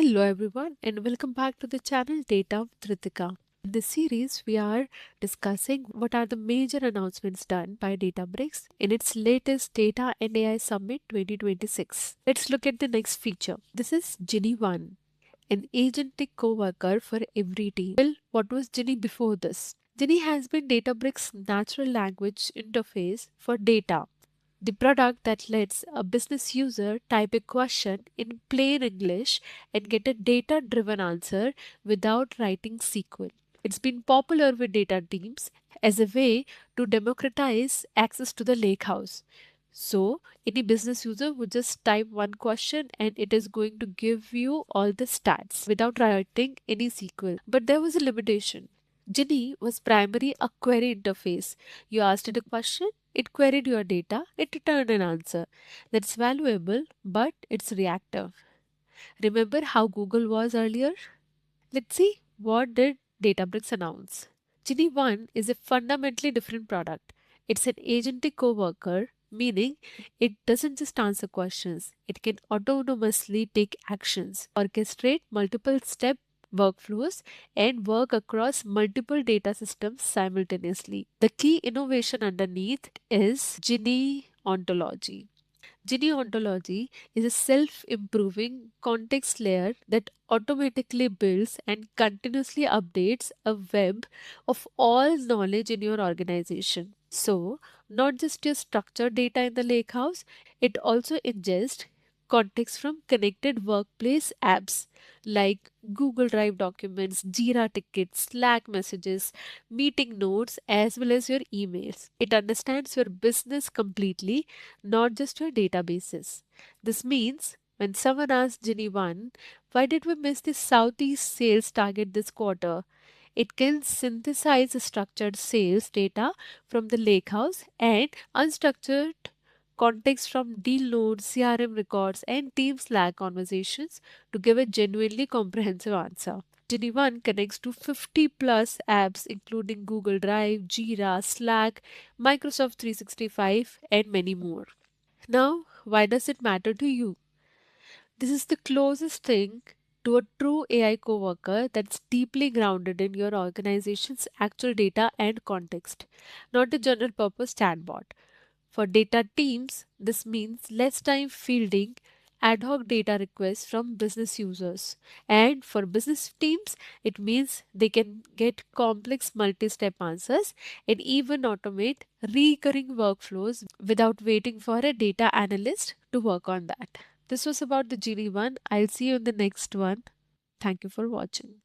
Hello everyone and welcome back to the channel Data with Ritika. In this series, we are discussing what are the major announcements done by Databricks in its latest Data and AI Summit 2026. Let's look at the next feature. This is Genie One, an agentic coworker for every team. Well, what was Genie before this? Genie has been Databricks' natural language interface for data, the product that lets a business user type a question in plain English and get a data driven answer without writing SQL. It's been popular with data teams as a way to democratize access to the lakehouse. So, any business user would just type one question and it is going to give you all the stats without writing any SQL. But there was a limitation. Genie was primarily a query interface. You asked it a question, it queried your data, it returned an answer. That's valuable, but it's reactive. Remember how Google was earlier? Let's see what did Databricks announce. Genie One is a fundamentally different product. It's an agentic coworker, meaning it doesn't just answer questions, it can autonomously take actions, orchestrate multiple step workflows, and work across multiple data systems simultaneously. The key innovation underneath is Genie Ontology. Genie Ontology is a self improving context layer that automatically builds and continuously updates a web of all knowledge in your organization. So, not just your structured data in the lakehouse, it also ingests context from connected workplace apps like Google Drive documents, Jira tickets, Slack messages, meeting notes, as well as your emails. It understands your business completely, not just your databases. This means when someone asks Ginny One, why did we miss the Southeast sales target this quarter? It can synthesize the structured sales data from the lakehouse and unstructured context from deal notes, CRM records, and team Slack conversations to give a genuinely comprehensive answer. Genie One connects to 50 plus apps including Google Drive, Jira, Slack, Microsoft 365, and many more. Now, why does it matter to you? This is the closest thing to a true AI coworker that's deeply grounded in your organization's actual data and context, not a general purpose chatbot. For data teams, this means less time fielding ad hoc data requests from business users. And for business teams, it means they can get complex multi step answers and even automate recurring workflows without waiting for a data analyst to work on that. This was about the Genie One. I'll see you in the next one. Thank you for watching.